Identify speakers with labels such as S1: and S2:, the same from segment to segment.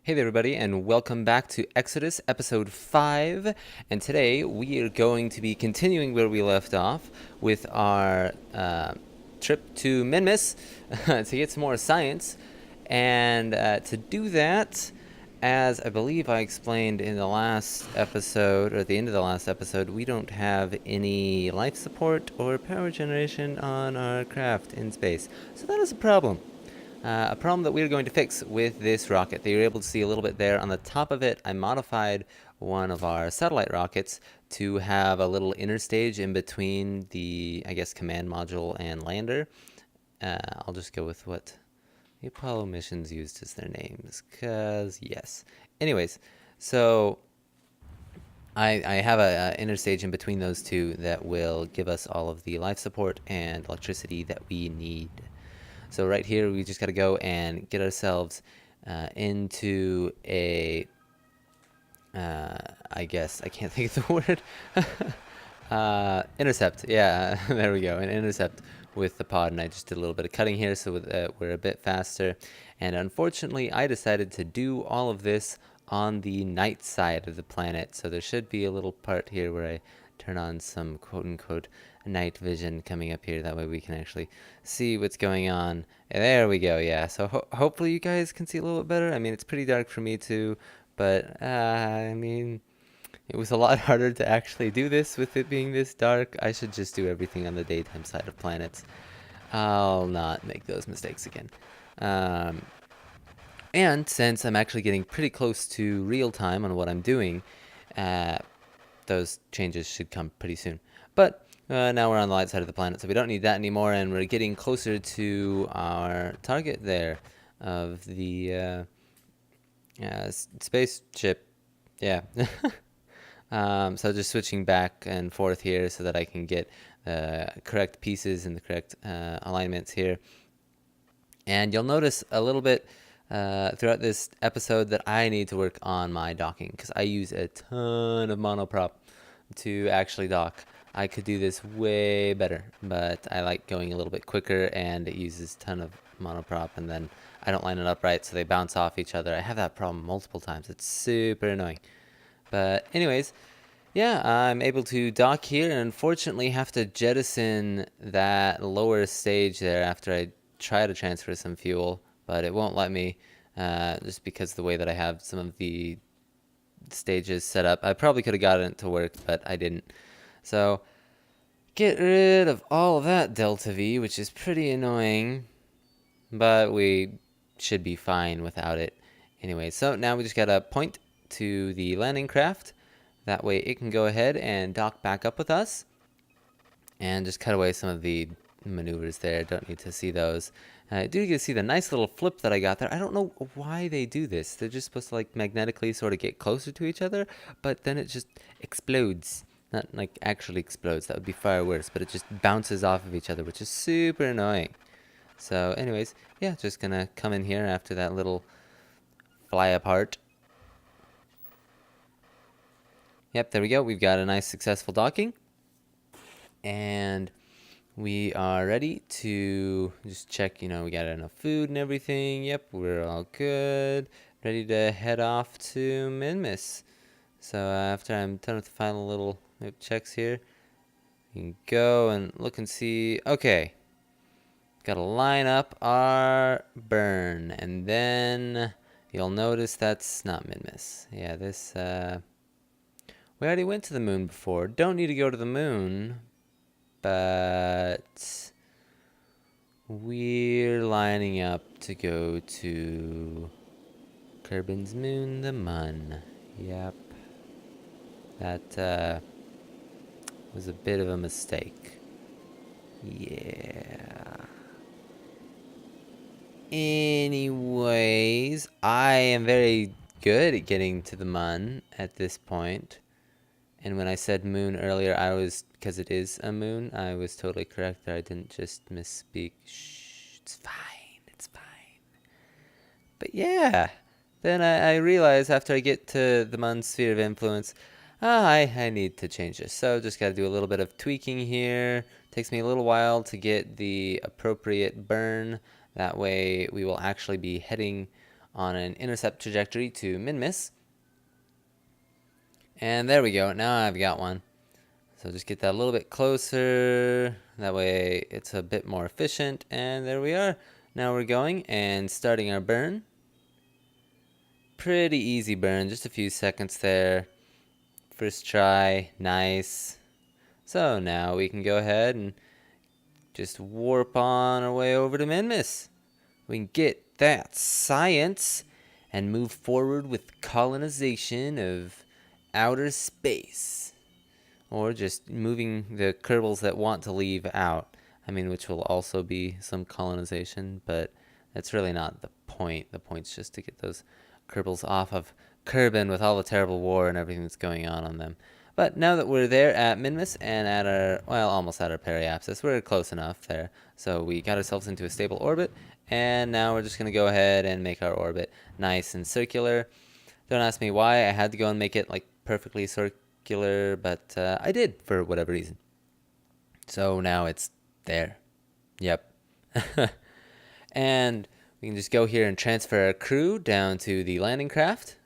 S1: Hey there, everybody, and welcome back to Exodus episode 5. And today we are going to be continuing where we left off with our trip to Minmus to get some more science. And to do that, as I believe I explained in the last episode, or at the end of the last episode, we don't have any life support or power generation on our craft in space. So that is a problem. A problem that we're going to fix with this rocket that you're able to see a little bit there on the top of it. I modified one of our satellite rockets to have a little interstage in between the, I guess, command module and lander. I'll just go with what the Apollo missions used as their names, because yes. Anyways, so I have a interstage in between those two that will give us all of the life support and electricity that we need. So right here, we just got to go and get ourselves into a, I guess, I can't think of the word. Intercept. Yeah, there we go. An intercept with the pod. And I just did a little bit of cutting here so we're a bit faster. And unfortunately, I decided to do all of this on the night side of the planet. So there should be a little part here where I turn on some quote-unquote night vision coming up here. That way we can actually see what's going on. And there we go. Yeah, so hopefully you guys can see a little bit better. I mean, it's pretty dark for me too, but I mean, it was a lot harder to actually do this with it being this dark. I should just do everything on the daytime side of planets. I'll not make those mistakes again. Um, and since I'm actually getting pretty close to real time on what I'm doing, uh, those changes should come pretty soon. But now we're on the light side of the planet, so we don't need that anymore, and we're getting closer to our target there of the spaceship. Yeah. So just switching back and forth here so that I can get the correct pieces and the correct alignments here. And you'll notice a little bit throughout this episode that I need to work on my docking because I use a ton of monoprop to actually dock. I could do this way better, but I like going a little bit quicker and it uses a ton of monoprop and then I don't line it up right so they bounce off each other. I have that problem multiple times. It's super annoying. But anyways, yeah, I'm able to dock here and unfortunately have to jettison that lower stage there after I try to transfer some fuel, but it won't let me just because of the way that I have some of the stages set up. I probably could have gotten it to work, but I didn't. So get rid of all of that delta V, which is pretty annoying, but we should be fine without it. Anyway, so now we just gotta point to the landing craft. That way it can go ahead and dock back up with us and just cut away some of the maneuvers there. Don't need to see those. I do get to see the nice little flip that I got there. I don't know why they do this. They're just supposed to like magnetically sort of get closer to each other, but then it just explodes. Not like actually explodes. That would be far worse, but it just bounces off of each other, which is super annoying. So anyways, yeah, just gonna come in here after that little fly apart. Yep, there we go. We've got a nice successful docking. And we are ready to just check, we got enough food and everything. Yep, we're all good. Ready to head off to Minmus. So after I'm done with the final little checks here, you can go and look and see. Okay, got to line up our burn. And then you'll notice that's not Minmus. Yeah, this, we already went to the moon before. Don't need to go to the moon, but we're lining up to go to Kerbin's moon, the Mun. Yep. That was a bit of a mistake. Yeah. Anyways, I am very good at getting to the Mun at this point. And when I said moon earlier, because it is a moon, I was totally correct there. I didn't just misspeak. Shh, it's fine, it's fine. But yeah, then I realized after I get to the Mun's sphere of influence, I need to change this. So just got to do a little bit of tweaking here. Takes me a little while to get the appropriate burn. That way we will actually be heading on an intercept trajectory to min-miss. And there we go. Now I've got one. So just get that a little bit closer. That way it's a bit more efficient. And there we are. Now we're going and starting our burn. Pretty easy burn, just a few seconds there. First try, nice. So now we can go ahead and just warp on our way over to min-miss. We can get that science and move forward with colonization of outer space. Or just moving the kerbals that want to leave out. I mean, which will also be some colonization, but that's really not the point. The point's just to get those kerbals off of Kerbin with all the terrible war and everything that's going on them. But now that we're there at min-miss and at our, well, almost at our periapsis, we're close enough there. So we got ourselves into a stable orbit, and now we're just going to go ahead and make our orbit nice and circular. Don't ask me why I had to go and make it like perfectly circular, but I did for whatever reason. So now it's there. Yep. And we can just go here and transfer our crew down to the landing craft.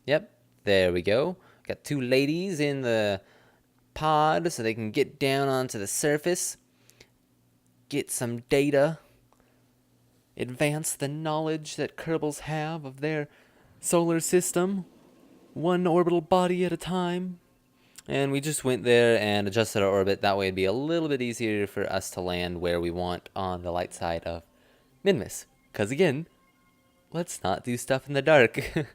S1: Yep, there we go. Got two ladies in the pod so they can get down onto the surface, get some data, advance the knowledge that Kerbals have of their solar system, one orbital body at a time. And we just went there and adjusted our orbit. That way it'd be a little bit easier for us to land where we want on the light side of min-miss. Because again, let's not do stuff in the dark.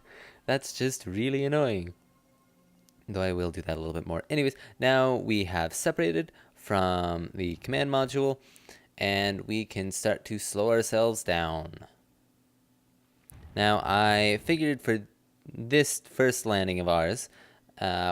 S1: That's just really annoying. Though I will do that a little bit more. Anyways, now we have separated from the command module, and we can start to slow ourselves down. Now, I figured for this first landing of ours,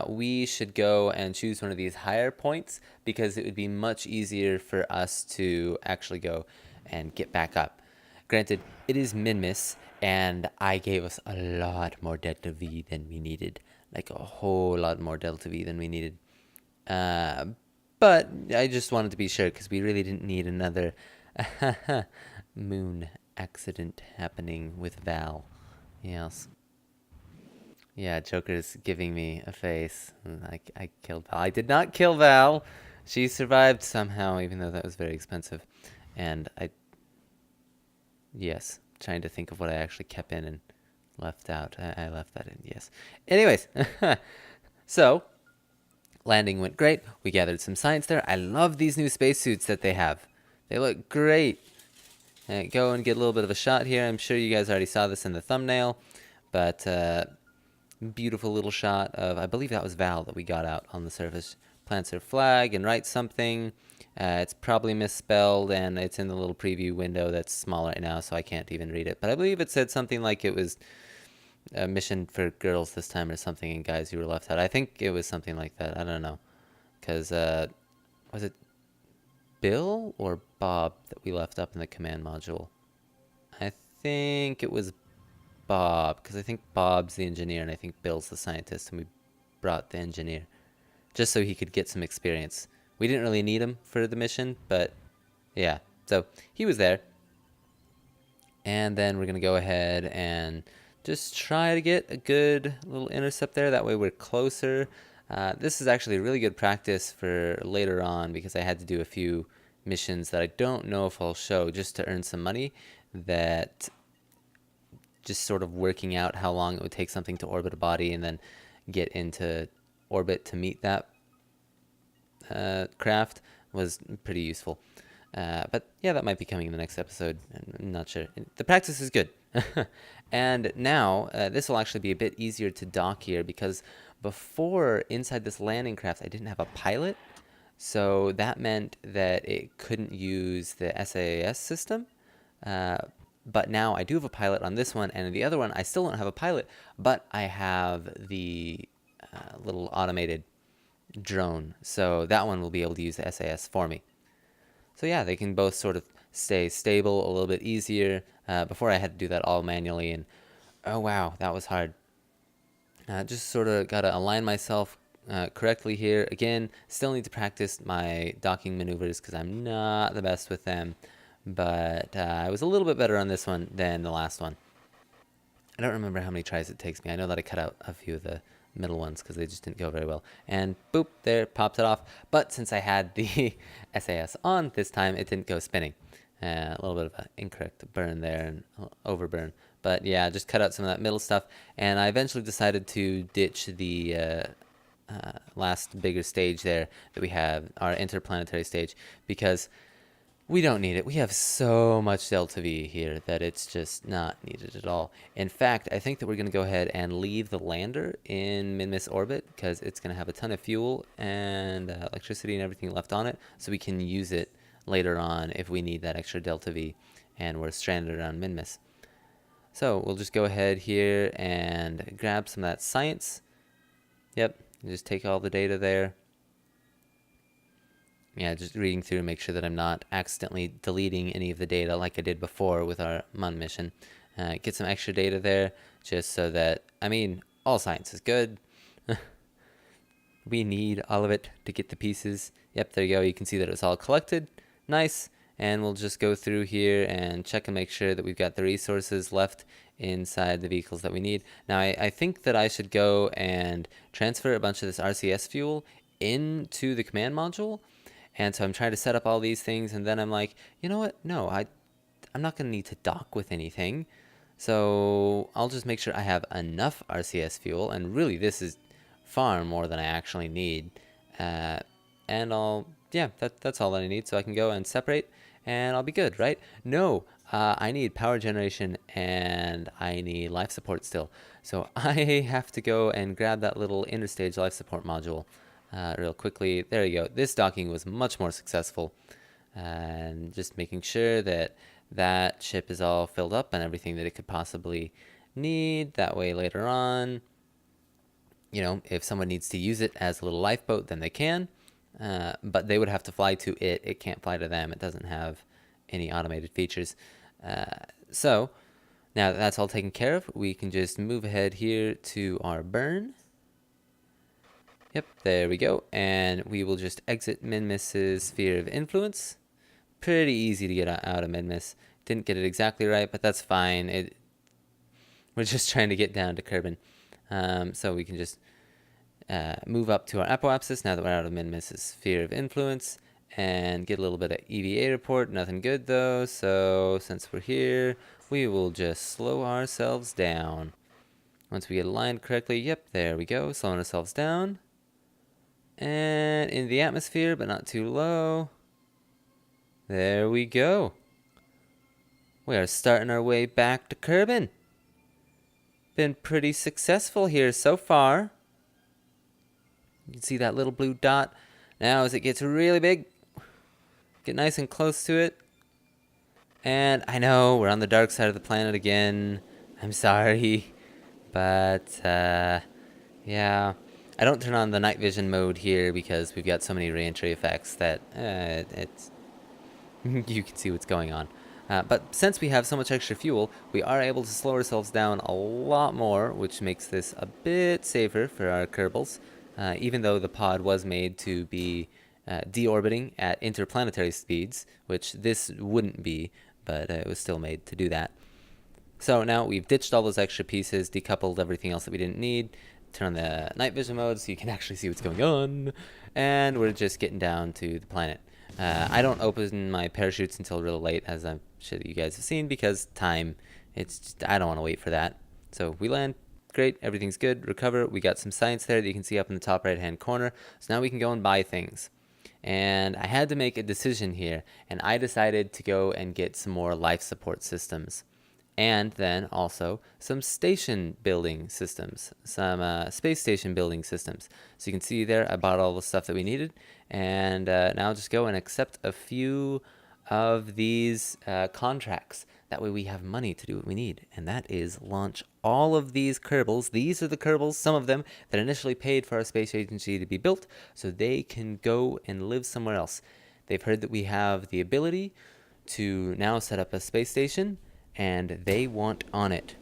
S1: we should go and choose one of these higher points because it would be much easier for us to actually go and get back up. Granted, it is min-miss, and I gave us a lot more delta V than we needed. Like a whole lot more delta V than we needed. But I just wanted to be sure because we really didn't need another moon accident happening with Val. Yes. Yeah, Joker's giving me a face. I killed Val. I did not kill Val. She survived somehow, even though that was very expensive. And yes, trying to think of what I actually kept in and left out. I left that in, yes. Anyways, so landing went great. We gathered some science there. I love these new spacesuits that they have. They look great. Go and get a little bit of a shot here. I'm sure you guys already saw this in the thumbnail, but beautiful little shot of, I believe that was Val that we got out on the surface. Plants her flag and writes something. It's probably misspelled, and it's in the little preview window that's small right now, so I can't even read it. But I believe it said something like it was a mission for girls this time or something, and guys, you were left out. I think it was something like that. I don't know. Because, was it Bill or Bob that we left up in the command module? I think it was Bob, because I think Bob's the engineer, and I think Bill's the scientist, and we brought the engineer just so he could get some experience. We didn't really need him for the mission, but yeah. So he was there. And then we're going to go ahead and just try to get a good little intercept there. That way we're closer. This is actually a really good practice for later on because I had to do a few missions that I don't know if I'll show just to earn some money, that just sort of working out how long it would take something to orbit a body and then get into orbit to meet that craft was pretty useful. But yeah, that might be coming in the next episode. I'm not sure. The practice is good. And now this will actually be a bit easier to dock here because before inside this landing craft I didn't have a pilot, so that meant that it couldn't use the SAS system. But now I do have a pilot on this one, and in the other one I still don't have a pilot, but I have the little automated drone, so that one will be able to use the SAS for me. So yeah, they can both sort of stay stable a little bit easier. Before I had to do that all manually, and oh wow, that was hard. Just sort of got to align myself correctly here. Again, still need to practice my docking maneuvers because I'm not the best with them, but I was a little bit better on this one than the last one. I don't remember how many tries it takes me. I know that I cut out a few of the middle ones because they just didn't go very well. And boop, there, popped it off. But since I had the SAS on this time, it didn't go spinning. A little bit of an incorrect burn there and overburn. But yeah, just cut out some of that middle stuff. And I eventually decided to ditch the last bigger stage there that we have, our interplanetary stage, because we don't need it. We have so much delta V here that it's just not needed at all. In fact, I think that we're going to go ahead and leave the lander in Minmus orbit because it's going to have a ton of fuel and electricity and everything left on it, so we can use it later on if we need that extra delta V and we're stranded around Minmus. So we'll just go ahead here and grab some of that science. Yep, just take all the data there. Yeah, just reading through and make sure that I'm not accidentally deleting any of the data like I did before with our MUN mission. Get some extra data there just so that, I mean, all science is good. We need all of it to get the pieces. Yep, there you go. You can see that it's all collected. Nice. And we'll just go through here and check and make sure that we've got the resources left inside the vehicles that we need. Now, I think that I should go and transfer a bunch of this RCS fuel into the command module. And so I'm trying to set up all these things, and then I'm like, you know what? No, I'm not going to need to dock with anything. So I'll just make sure I have enough RCS fuel, and really this is far more than I actually need. And that's all that I need, so I can go and separate, and I'll be good, right? No, I need power generation, and I need life support still. So I have to go and grab that little interstage life support module. Real quickly. There you go. This docking was much more successful. And just making sure that that ship is all filled up and everything that it could possibly need. That way later on, you know, if someone needs to use it as a little lifeboat, then they can. But they would have to fly to it. It can't fly to them. It doesn't have any automated features. So now that that's all taken care of, we can just move ahead here to our burn. Yep, there we go. And we will just exit Minmus's sphere of influence. Pretty easy to get out of Minmus. Didn't get it exactly right, but that's fine. We're just trying to get down to Kerbin. So we can just move up to our apoapsis now that we're out of Minmus's sphere of influence. And get a little bit of EVA report. Nothing good though. So since we're here, we will just slow ourselves down. Once we get aligned correctly, yep, there we go. Slowing ourselves down. And in the atmosphere, but not too low. There we go. We are starting our way back to Kerbin. Been pretty successful here so far. You can see that little blue dot. Now as it gets really big, get nice and close to it. And I know we're on the dark side of the planet again. I'm sorry. But, yeah. I don't turn on the night vision mode here because we've got so many reentry effects that it's you can see what's going on. But since we have so much extra fuel, we are able to slow ourselves down a lot more, which makes this a bit safer for our Kerbals. Even though the pod was made to be deorbiting at interplanetary speeds, which this wouldn't be, but it was still made to do that. So now we've ditched all those extra pieces, decoupled everything else that we didn't need, turn on the night vision mode so you can actually see what's going on, and we're just getting down to the planet. I don't open my parachutes until real late, as I'm sure you guys have seen, because time, I don't want to wait for that. So we land, great, everything's good, recover, we got some science there that you can see up in the top right hand corner, so now we can go and buy things. And I had to make a decision here, and I decided to go and get some more life support systems. And then also some station building systems, some space station building systems. So you can see there, I bought all the stuff that we needed. And now I'll just go and accept a few of these contracts. That way we have money to do what we need. And that is launch all of these Kerbals. These are the Kerbals, some of them, that initially paid for our space agency to be built so they can go and live somewhere else. They've heard that we have the ability to now set up a space station, and they want on it.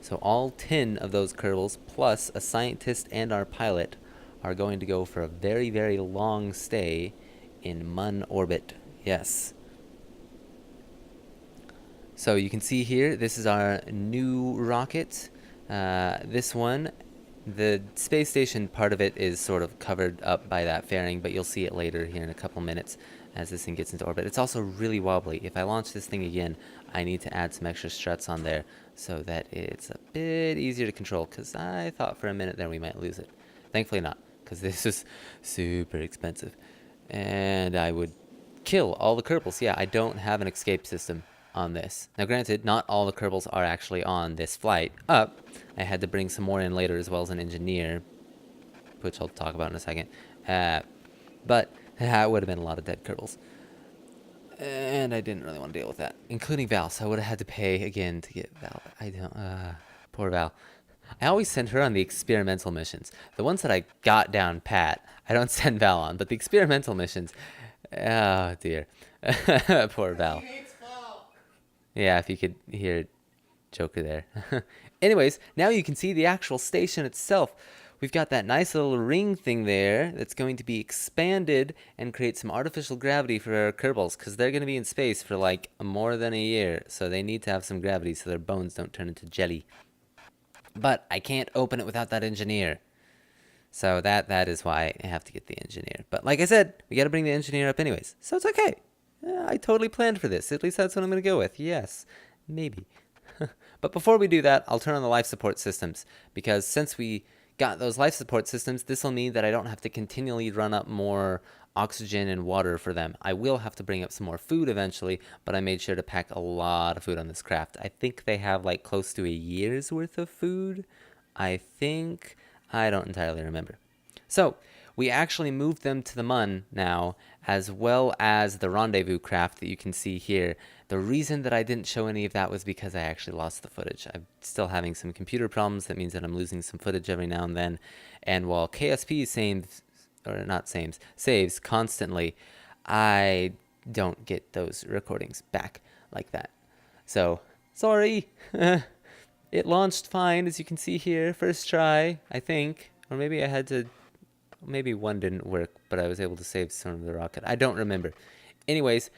S1: So all 10 of those Kerbals, plus a scientist and our pilot, are going to go for a very, very long stay in MUN orbit. Yes. So you can see here, this is our new rocket. This one, the space station part of it is sort of covered up by that fairing, but you'll see it later here in a couple minutes as this thing gets into orbit. It's also really wobbly. If I launch this thing again, I need to add some extra struts on there so that it's a bit easier to control, because I thought for a minute there we might lose it. Thankfully not, because this is super expensive. And I would kill all the Kerbals. Yeah, I don't have an escape system on this. Now granted, not all the Kerbals are actually on this flight up. I had to bring some more in later as well as an engineer, which I'll talk about in a second. But that would have been a lot of dead Kerbals. And I didn't really want to deal with that, including Val, so I would have had to pay again to get Val. I don't, poor Val. I always send her on the experimental missions. The ones that I got down pat, I don't send Val on, but the experimental missions, oh dear. Poor Val. Yeah, if you could hear Joker there. Anyways, now you can see the actual station itself. We've got that nice little ring thing there that's going to be expanded and create some artificial gravity for our Kerbals, because they're going to be in space for like more than a year, so they need to have some gravity so their bones don't turn into jelly. But I can't open it without that engineer. So that is why I have to get the engineer. But like I said, we got to bring the engineer up anyways, so it's okay. I totally planned for this. At least that's what I'm going to go with. Yes, maybe. But before we do that, I'll turn on the life support systems, because since we got those life support systems, this will mean that I don't have to continually run up more oxygen and water for them. I will have to bring up some more food eventually, but I made sure to pack a lot of food on this craft. I think they have like close to a year's worth of food. I think. I don't entirely remember. So we actually moved them to the Mun now, as well as the rendezvous craft that you can see here. The reason that I didn't show any of that was because I actually lost the footage. I'm still having some computer problems. That means that I'm losing some footage every now and then. And while KSP saves constantly, I don't get those recordings back like that. So, sorry. It launched fine, as you can see here. First try, I think. Or maybe I had to... Maybe one didn't work, but I was able to save some of the rocket. I don't remember. Anyways,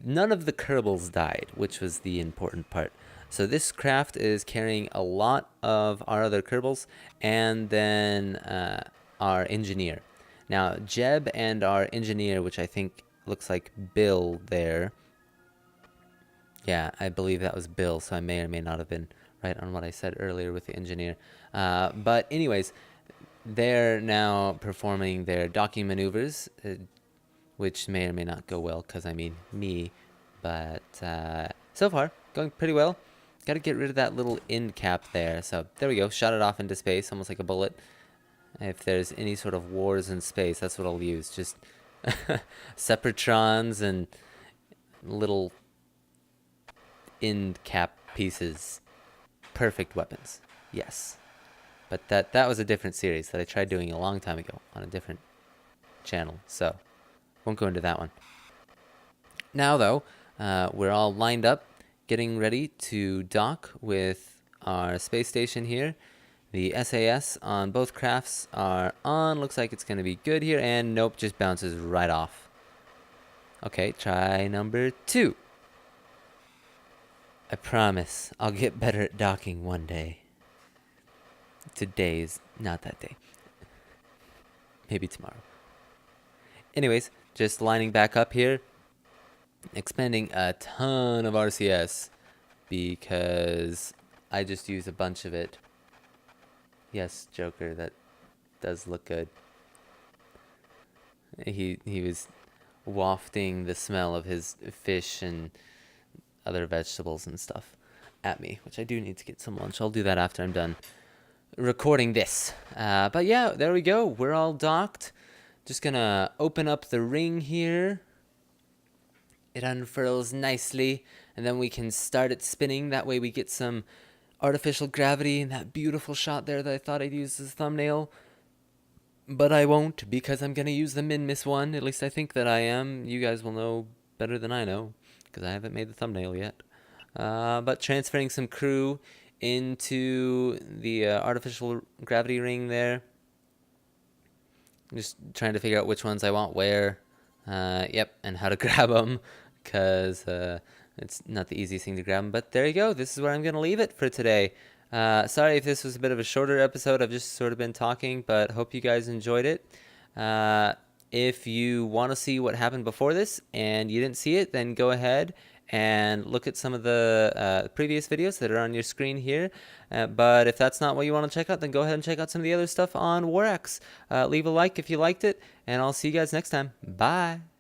S1: none of the Kerbals died, which was the important part. So this craft is carrying a lot of our other Kerbals, and then our engineer. Now, Jeb and our engineer, which I think looks like Bill there. Yeah, I believe that was Bill, so I may or may not have been right on what I said earlier with the engineer. But anyways, they're now performing their docking maneuvers, which may or may not go well, because I mean me. But so far, going pretty well. Got to get rid of that little end cap there. So there we go. Shot it off into space, almost like a bullet. If there's any sort of wars in space, that's what I'll use. Just Separatrons and little end cap pieces. Perfect weapons. Yes. But that was a different series that I tried doing a long time ago on a different channel. So won't go into that one. Now, though, we're all lined up, getting ready to dock with our space station here. The SAS on both crafts are on. Looks like it's going to be good here. And nope, just bounces right off. Okay, try number 2. I promise I'll get better at docking one day. Today is not that day. Maybe tomorrow. Anyways, just lining back up here. Expending a ton of RCS because I just used a bunch of it. Yes, Joker, that does look good. He was wafting the smell of his fish and other vegetables and stuff at me, which I do need to get some lunch. I'll do that after I'm done recording this. But yeah, there we go. We're all docked. Just gonna open up the ring here. It unfurls nicely, and then we can start it spinning. That way we get some artificial gravity in that beautiful shot there that I thought I'd use as a thumbnail. But I won't, because I'm gonna use the Min-Miss one. At least I think that I am. You guys will know better than I know, because I haven't made the thumbnail yet. But transferring some crew into the artificial gravity ring there. Just trying to figure out which ones I want where. Yep, and how to grab them, because it's not the easiest thing to grab them. But there you go. This is where I'm going to leave it for today. Sorry if this was a bit of a shorter episode. I've just sort of been talking, but hope you guys enjoyed it. If you want to see what happened before this and you didn't see it, then go ahead and look at some of the previous videos that are on your screen here. But if that's not what you want to check out, then go ahead and check out some of the other stuff on Warax. Leave a like if you liked it, and I'll see you guys next time. Bye.